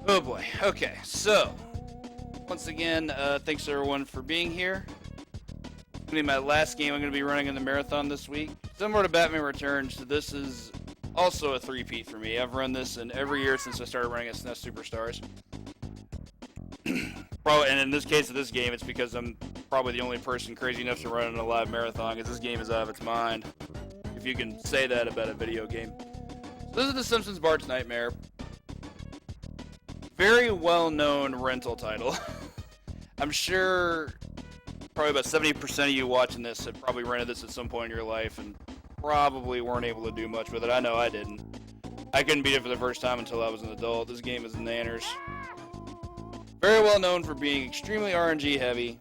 Oh boy. Okay, so once again, thanks everyone for being here. It's gonna be my last game I'm gonna be running in the marathon this week. Similar to Batman Returns, this is also a three-peat for me. I've run this in every year since I started running SNES Super Stars. Probably, and in this case of this game, it's because I'm probably the only person crazy enough to run in a live marathon, because this game is out of its mind. If you can say that about a video game. So this is the Simpsons Bart's Nightmare. Very well-known rental title. I'm sure probably about 70% of you watching this have probably rented this at some point in your life and probably weren't able to do much with it. I know I didn't. I couldn't beat it for the first time until I was an adult. This game is nanners. Very well known for being extremely RNG heavy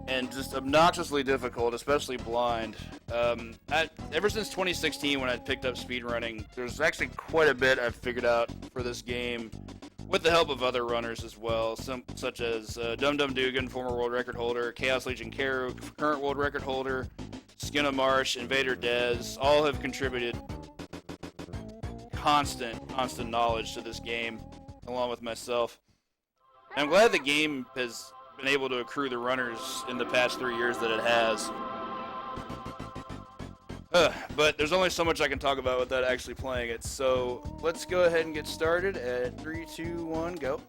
and just obnoxiously difficult, especially blind. Ever since 2016 when I picked up speedrunning, there's actually quite a bit I've figured out for this game with the help of other runners as well, such as Dum Dum Dugan, former world record holder, Chaos Legion Karuk, current world record holder, Skinna Marsh, Invader Dez, all have contributed constant knowledge to this game, along with myself. And I'm glad the game has been able to accrue the runners in the past 3 years that it has. But there's only so much I can talk about without actually playing it, so let's go ahead and get started at 3, 2, 1, go.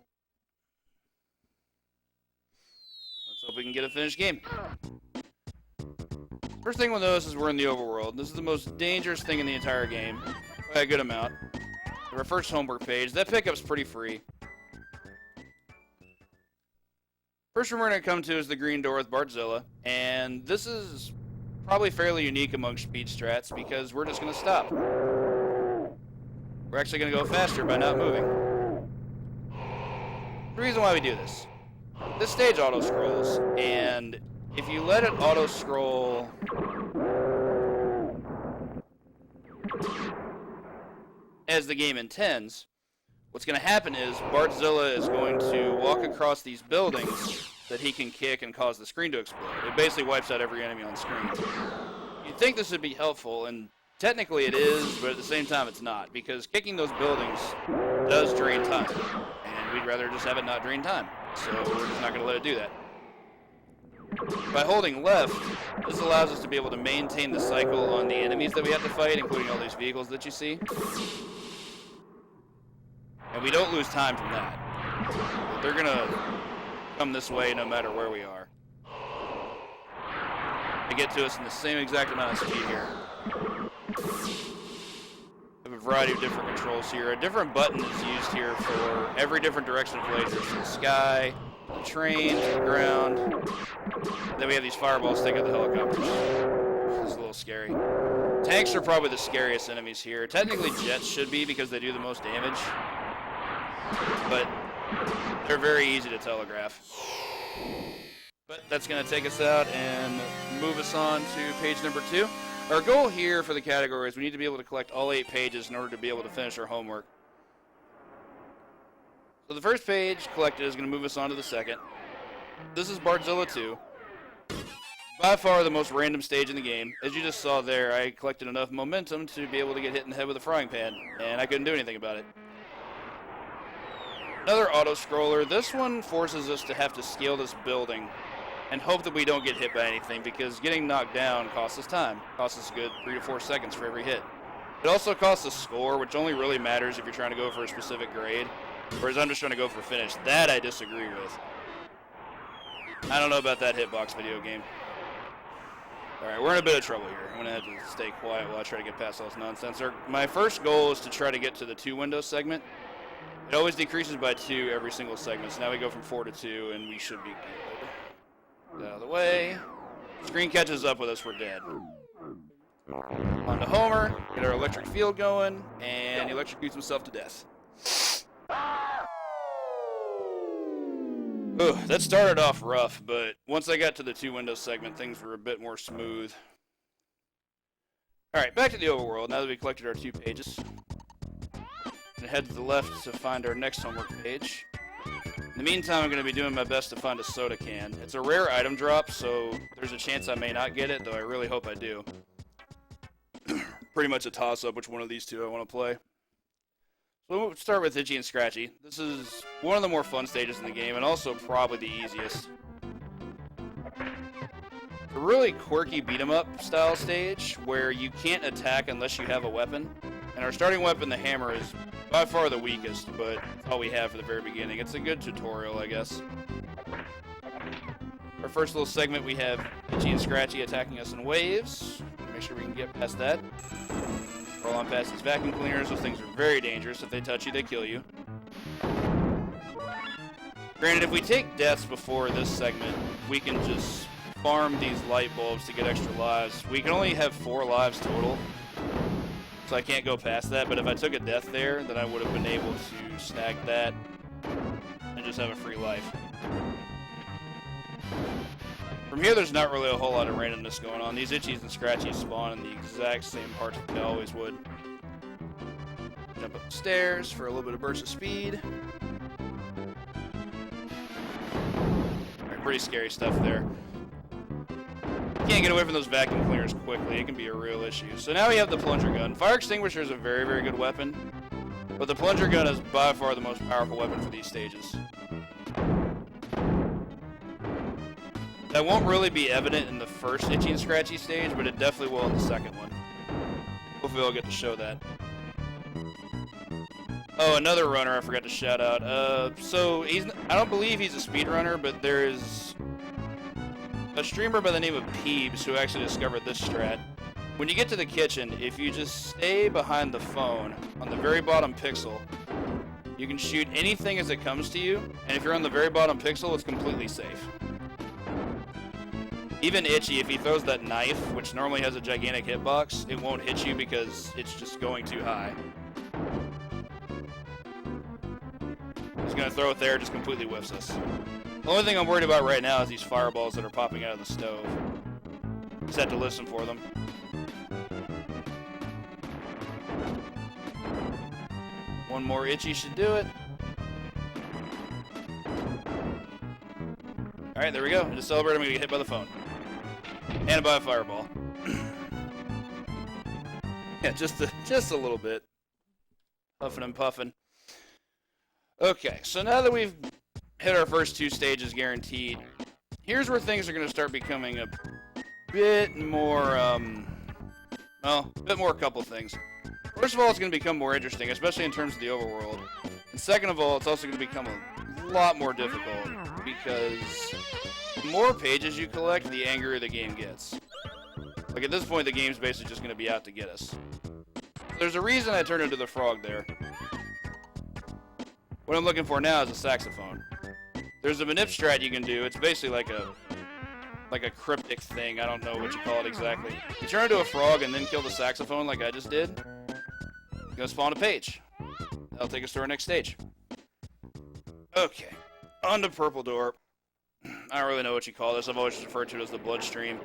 Let's hope we can get a finished game. First thing we'll notice is we're in the overworld. This is the most dangerous thing in the entire game, by a good amount. Our first homework page, that pickup's pretty free. First room we're going to come to is the green door with Bartzilla, and this is probably fairly unique among speed strats because we're just going to stop. We're actually going to go faster by not moving. The reason why we do this stage auto-scrolls, and if you let it auto-scroll as the game intends, what's going to happen is Bartzilla is going to walk across these buildings that he can kick and cause the screen to explode. It basically wipes out every enemy on screen. You'd think this would be helpful, and technically it is, but at the same time it's not, because kicking those buildings does drain time, and we'd rather just have it not drain time, so we're just not going to let it do that. By holding left, this allows us to be able to maintain the cycle on the enemies that we have to fight, including all these vehicles that you see. And we don't lose time from that. They're going to come this way no matter where we are. They get to us in the same exact amount of speed here. We have a variety of different controls here. A different button is used here for every different direction of lasers. So the sky, the train, the ground. Then we have these fireballs taking the helicopters. This is a little scary. Tanks are probably the scariest enemies here. Technically jets should be because they do the most damage. But they're very easy to telegraph. But that's going to take us out and move us on to page number 2. Our goal here for the category is we need to be able to collect all 8 pages in order to be able to finish our homework. So the first page collected is going to move us on to the second. This is Bartzilla 2. By far the most random stage in the game. As you just saw there, I collected enough momentum to be able to get hit in the head with a frying pan, and I couldn't do anything about it. Another auto-scroller. This one forces us to have to scale this building and hope that we don't get hit by anything, because getting knocked down costs us time. It costs us a good 3 to 4 seconds for every hit. It also costs a score, which only really matters if you're trying to go for a specific grade, whereas I'm just trying to go for finish. That I disagree with. I don't know about that hitbox video game. Alright, we're in a bit of trouble here. I'm going to have to stay quiet while I try to get past all this nonsense. My first goal is to try to get to the 2 window segment. It always decreases by 2 every single segment, so now we go from 4 to 2, and we should be good. Out of the way. Screen catches up with us, we're dead. On to Homer, get our electric field going, and he electrocutes himself to death. Ooh, that started off rough, but once I got to the 2 window segment, things were a bit more smooth. Alright, back to the overworld, now that we collected our 2 pages. And head to the left to find our next homework page. In the meantime, I'm going to be doing my best to find a soda can. It's a rare item drop, so there's a chance I may not get it, though I really hope I do. Pretty much a toss-up which one of these 2 I want to play. So We'll start with Itchy and Scratchy. This is one of the more fun stages in the game, and also probably the easiest. A really quirky beat-em-up style stage, where you can't attack unless you have a weapon. And our starting weapon, the hammer, is by far the weakest, but it's all we have for the very beginning. It's a good tutorial, I guess. Our first little segment, we have Itchy and Scratchy attacking us in waves. Make sure we can get past that. Roll on past these vacuum cleaners. Those things are very dangerous. If they touch you, they kill you. Granted, if we take deaths before this segment, we can just farm these light bulbs to get extra lives. We can only have 4 lives total, so I can't go past that. But if I took a death there, then I would have been able to snag that and just have a free life. From here, there's not really a whole lot of randomness going on. These Itchies and Scratchies spawn in the exact same parts that they always would. Jump up the stairs for a little bit of burst of speed. Right, pretty scary stuff there. Can't get away from those vacuum cleaners quickly. It can be a real issue. So now we have the plunger gun. Fire extinguisher is a very, very good weapon, but the plunger gun is by far the most powerful weapon for these stages. That won't really be evident in the first Itchy and Scratchy stage, but it definitely will in the second one. Hopefully I'll get to show that. Oh, another runner I forgot to shout out. So I don't believe he's a speedrunner, but there's a streamer by the name of Peebs who actually discovered this strat. When you get to the kitchen, if you just stay behind the phone on the very bottom pixel, you can shoot anything as it comes to you, and if you're on the very bottom pixel, it's completely safe. Even Itchy, if he throws that knife, which normally has a gigantic hitbox, it won't hit you because it's just going too high. He's going to throw it there, just completely whiffs us. The only thing I'm worried about right now is these fireballs that are popping out of the stove. Just have to listen for them. One more Itchy should do it. Alright, there we go. To celebrate, I'm going to get hit by the phone. And by a fireball. Yeah, just a little bit. Puffing and puffing. Okay, so now that we've hit our first 2 stages guaranteed, here's where things are going to start becoming a bit more, well, a bit more a couple things. First of all, it's going to become more interesting, especially in terms of the overworld. And second of all, it's also going to become a lot more difficult, because the more pages you collect, the angrier the game gets. Like, at this point, the game's basically just going to be out to get us. There's a reason I turned into the frog there. What I'm looking for now is a saxophone. There's a manip strat you can do. It's basically like a cryptic thing. I don't know what you call it exactly. You turn into a frog and then kill the saxophone like I just did. You're going to spawn a page. That'll take us to our next stage. Okay. On to Purple Door. I don't really know what you call this. I've always referred to it as the bloodstream.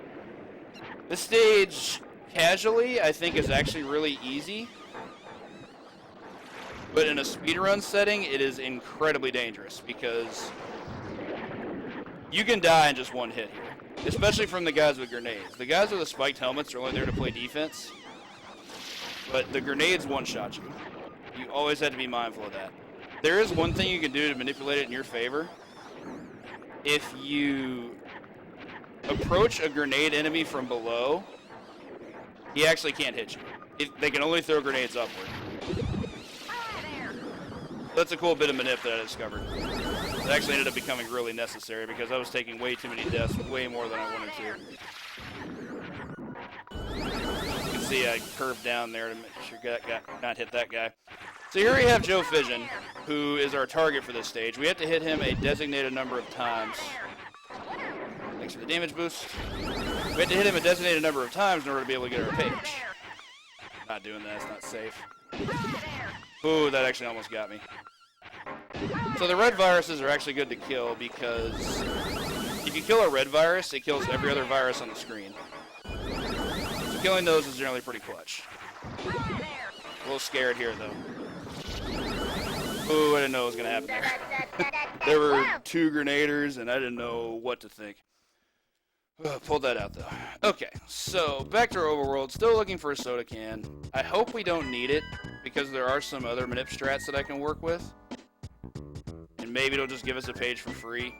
This stage, casually, I think is actually really easy. But in a speedrun setting, it is incredibly dangerous because you can die in just one hit here. Especially from the guys with grenades. The guys with the spiked helmets are only there to play defense. But the grenades one-shot you. You always have to be mindful of that. There is one thing you can do to manipulate it in your favor. If you approach a grenade enemy from below, he actually can't hit you. They can only throw grenades upward. That's a cool bit of manip that I discovered. It actually ended up becoming really necessary because I was taking way too many deaths, way more than I wanted to. You can see I curved down there to make sure not hit that guy. So here we have Joe Fission, who is our target for this stage. We have to hit him a designated number of times. Thanks for the damage boost. We have to hit him a designated number of times in order to be able to get our page. Not doing that, it's not safe. Ooh, that actually almost got me. So the red viruses are actually good to kill because if you kill a red virus, it kills every other virus on the screen. So killing those is generally pretty clutch. A little scared here, though. Ooh, I didn't know what was going to happen there. There were 2 grenaders, and I didn't know what to think. Pulled that out, though. Okay, so back to our overworld. Still looking for a soda can. I hope we don't need it, because there are some other manip strats that I can work with. And maybe it'll just give us a page for free.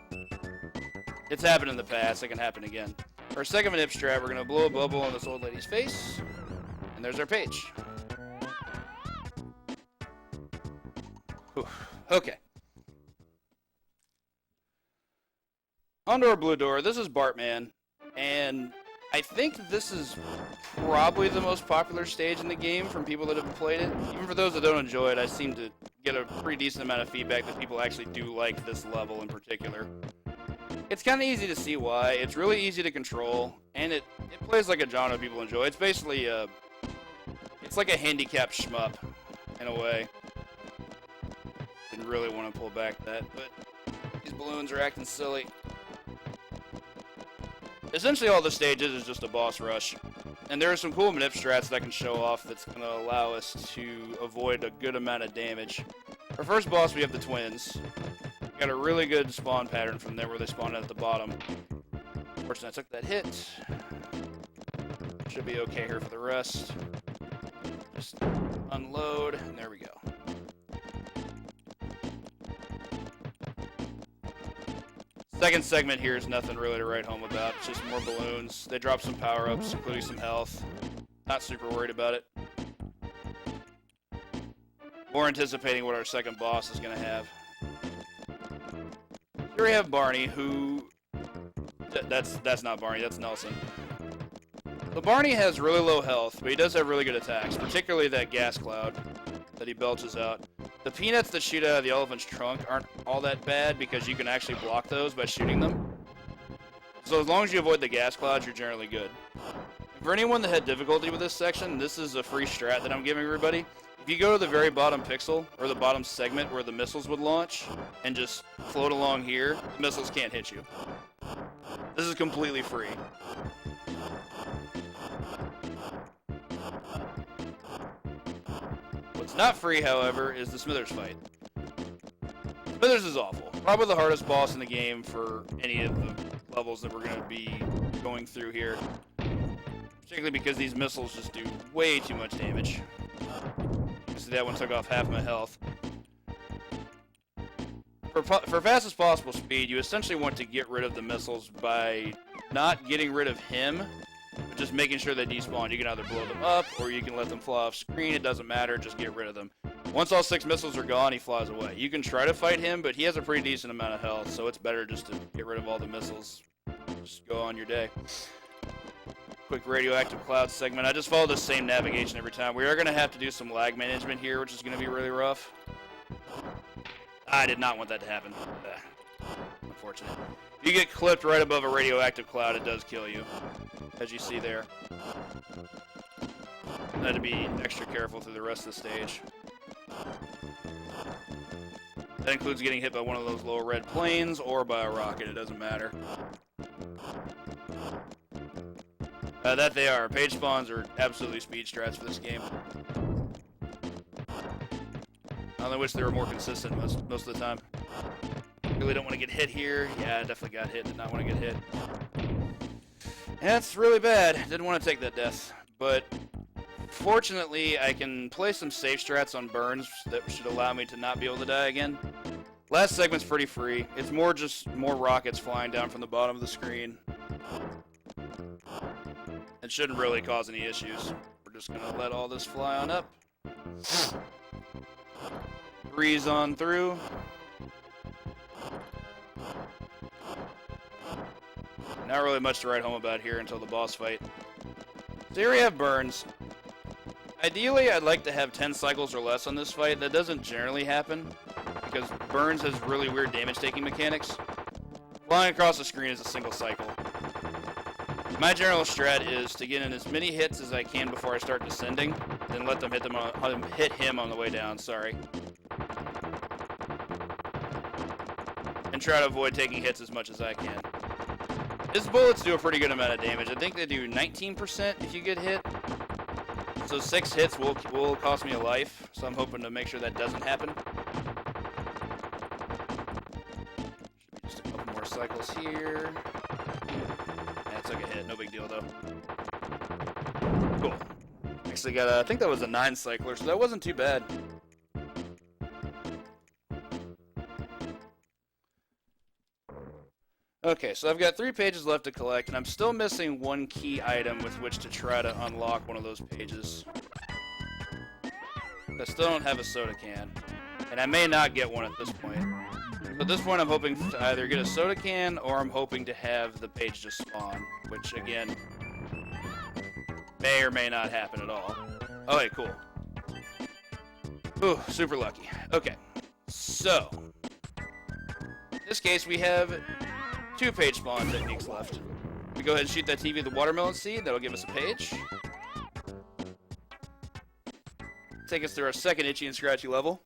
It's happened in the past, it can happen again. For our second manip strat, we're going to blow a bubble on this old lady's face. And there's our page. Whew. Okay. Onto our blue door. This is Bartman. And I think this is probably the most popular stage in the game from people that have played it. Even for those that don't enjoy it, I seem to get a pretty decent amount of feedback that people actually do like this level in particular. It's kind of easy to see why. It's really easy to control, and it plays like a genre people enjoy. It's basically it's like a handicapped shmup, in a way. Didn't really want to pull back that, but these balloons are acting silly. Essentially all the stages is just a boss rush. And there are some cool manip strats that I can show off that's going to allow us to avoid a good amount of damage. Our first boss, we have the twins. Got a really good spawn pattern from there where they spawn at the bottom. Fortunately, I took that hit. Should be okay here for the rest. Just unload, and there we go. Second segment here is nothing really to write home about. It's just more balloons. They drop some power-ups, including some health. Not super worried about it. More anticipating what our second boss is going to have. Here we have Barney, who... That's not Barney, that's Nelson. So Barney has really low health, but he does have really good attacks, particularly that gas cloud that he belches out. The peanuts that shoot out of the elephant's trunk aren't all that bad because you can actually block those by shooting them. So as long as you avoid the gas clouds, you're generally good. For anyone that had difficulty with this section, this is a free strat that I'm giving everybody. If you go to the very bottom pixel, or the bottom segment where the missiles would launch, and just float along here, the missiles can't hit you. This is completely free. What's not free, however, is the Smithers fight. Smithers is awful. Probably the hardest boss in the game for any of the levels that we're going to be going through here. Particularly because these missiles just do way too much damage. See, that one took off half my health. For fastest possible speed, you essentially want to get rid of the missiles by not getting rid of him, but just making sure they despawn. You can either blow them up, or you can let them fly off screen. It doesn't matter, just get rid of them. Once all 6 missiles are gone, he flies away. You can try to fight him, but he has a pretty decent amount of health, so it's better just to get rid of all the missiles. Just go on your day. Quick radioactive cloud segment. I just follow the same navigation every time. We are going to have to do some lag management here, which is going to be really rough. I did not want that to happen. Unfortunate. If you get clipped right above a radioactive cloud, it does kill you, as you see there. I had to be extra careful through the rest of the stage. That includes getting hit by one of those little red planes or by a rocket. It doesn't matter. That they are. Page spawns are absolutely speed strats for this game. I only wish they were more consistent most of the time. Really don't want to get hit here. Yeah, I definitely got hit. Did not want to get hit. That's really bad. Didn't want to take that death. But fortunately, I can play some safe strats on burns that should allow me to not be able to die again. Last segment's pretty free. It's more just more rockets flying down from the bottom of the screen. It shouldn't really cause any issues. We're just going to let all this fly on up. Breeze on through. Not really much to write home about here until the boss fight. So here we have burns. Ideally, I'd like to have 10 cycles or less on this fight. That doesn't generally happen, because burns has really weird damage-taking mechanics. Flying across the screen is a single cycle. My general strat is to get in as many hits as I can before I start descending, then let them hit him on the way down, sorry. And try to avoid taking hits as much as I can. His bullets do a pretty good amount of damage. I think they do 19% if you get hit. So 6 hits will cost me a life, so I'm hoping to make sure that doesn't happen. Should be just a couple more cycles here. Yeah, it took a hit, no big deal though. Cool. actually got I think that was a 9 cycler, so that wasn't too bad. Okay, so I've got 3 pages left to collect, and I'm still missing 1 key item with which to try to unlock one of those pages. I still don't have a soda can, and I may not get one at this point. So at this point, I'm hoping to either get a soda can, or I'm hoping to have the page just spawn, which, again, may or may not happen at all. Okay, cool. Ooh, super lucky. Okay, so in this case, we have 2 page spawn techniques left. We go ahead and shoot that TV with the watermelon seed. That'll give us a page. Take us through our second itchy and scratchy level.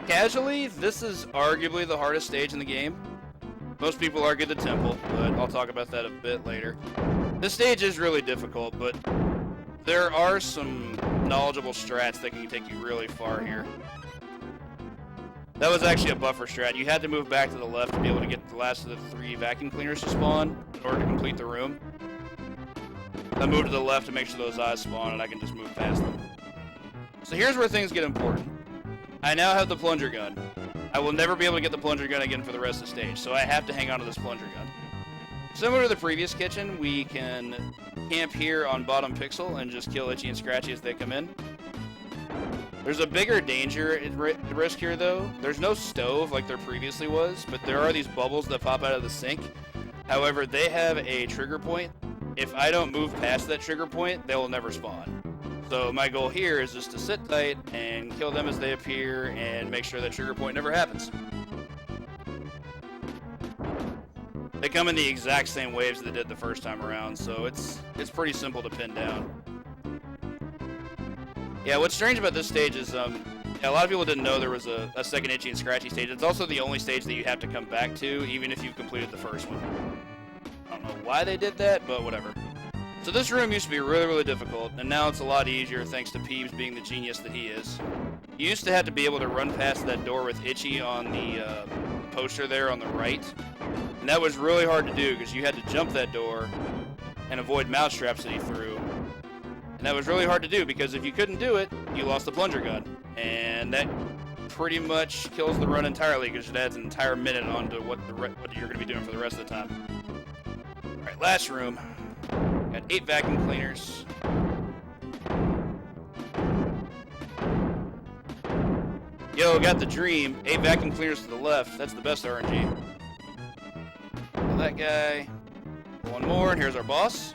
Casually, this is arguably the hardest stage in the game. Most people argue the temple, but I'll talk about that a bit later. This stage is really difficult, but there are some knowledgeable strats that can take you really far here. That was actually a buffer strat. You had to move back to the left to be able to get the last of the 3 vacuum cleaners to spawn in order to complete the room. I moved to the left to make sure those eyes spawn and I can just move past them. So here's where things get important. I now have the plunger gun. I will never be able to get the plunger gun again for the rest of the stage, so I have to hang on to this plunger gun. Similar to the previous kitchen, we can camp here on bottom pixel and just kill Itchy and Scratchy as they come in. There's a bigger danger at risk here, though. There's no stove like there previously was, but there are these bubbles that pop out of the sink. However, they have a trigger point. If I don't move past that trigger point, they will never spawn. So my goal here is just to sit tight and kill them as they appear and make sure that trigger point never happens. They come in the exact same waves that they did the first time around, so it's pretty simple to pin down. Yeah, what's strange about this stage is a lot of people didn't know there was a second Itchy and Scratchy stage. It's also the only stage that you have to come back to, even if you've completed the first one. I don't know why they did that, but whatever. So this room used to be really, really difficult, and now it's a lot easier thanks to Peebs being the genius that he is. You used to have to be able to run past that door with Itchy on the poster there on the right, and that was really hard to do because you had to jump that door and avoid mouse traps that he threw. And that was really hard to do because if you couldn't do it, you lost the plunger gun. And that pretty much kills the run entirely because it adds an entire minute onto what you're going to be doing for the rest of the time. Alright, last room. Got 8 vacuum cleaners. Yo, got the dream. 8 vacuum cleaners to the left. That's the best RNG. Kill that guy. 1 more, and here's our boss.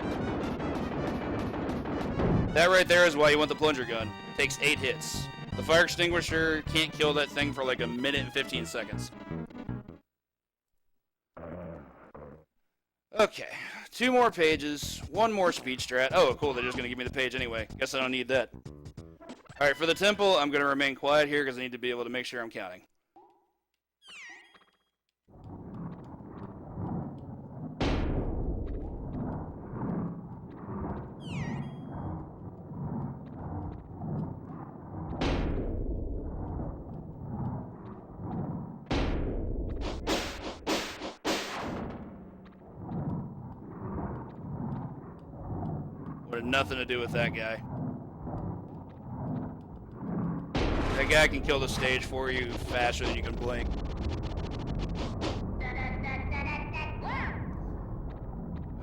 That right there is why you want the plunger gun. It takes 8 hits. The fire extinguisher can't kill that thing for like a minute and 15 seconds. Okay, 2 more pages, 1 more speed strat. Oh, cool, they're just going to give me the page anyway. Guess I don't need that. Alright, for the temple, I'm going to remain quiet here because I need to be able to make sure I'm counting. Nothing to do with that guy. That guy can kill the stage for you faster than you can blink.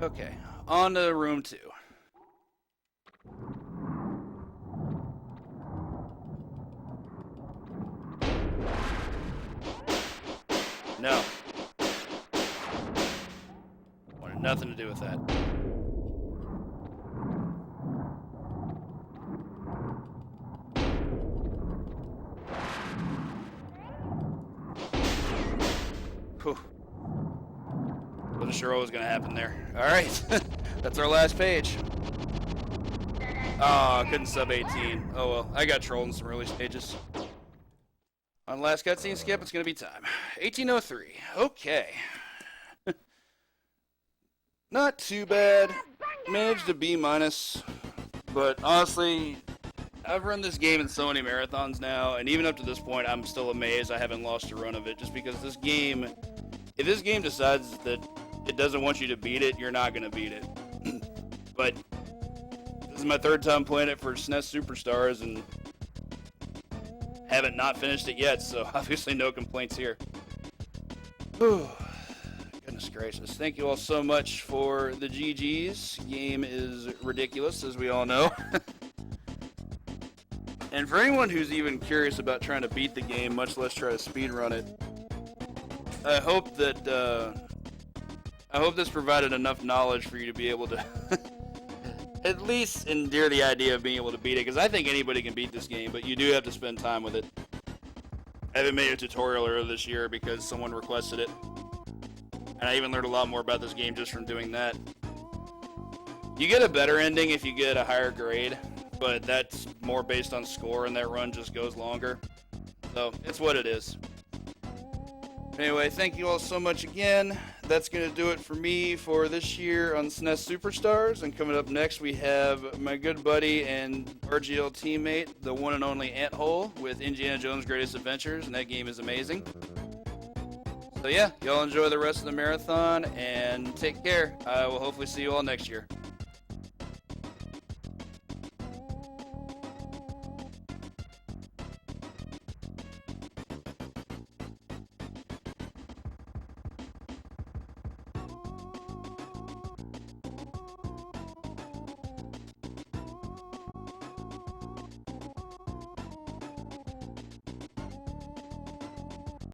Okay, on to room 2. No. Wanted nothing to do with that. Whew. Wasn't sure what was going to happen there. Alright, that's our last page. Oh, I couldn't sub 18. Oh well, I got trolled in some early stages. On last cutscene skip, it's going to be time. 1803. Okay. Not too bad. Managed a B-, but honestly, I've run this game in so many marathons now, and even up to this point, I'm still amazed I haven't lost a run of it, just because this game, if this game decides that it doesn't want you to beat it, you're not going to beat it. But this is my third time playing it for SNES Super Stars, and haven't not finished it yet, so obviously no complaints here. Whew. Goodness gracious. Thank you all so much for the GGs. Game is ridiculous, as we all know. And for anyone who's even curious about trying to beat the game, much less try to speedrun it, I hope this provided enough knowledge for you to be able to at least endear the idea of being able to beat it, because I think anybody can beat this game, but you do have to spend time with it. I haven't made a tutorial earlier this year because someone requested it, and I even learned a lot more about this game just from doing that. You get a better ending if you get a higher grade, but that's more based on score, and that run just goes longer. So, it's what it is. Anyway, thank you all so much again. That's going to do it for me for this year on SNES Super Stars. And coming up next, we have my good buddy and RGL teammate, the one and only Anthole, with Indiana Jones' Greatest Adventures, and that game is amazing. So yeah, y'all enjoy the rest of the marathon, and take care. I will hopefully see you all next year.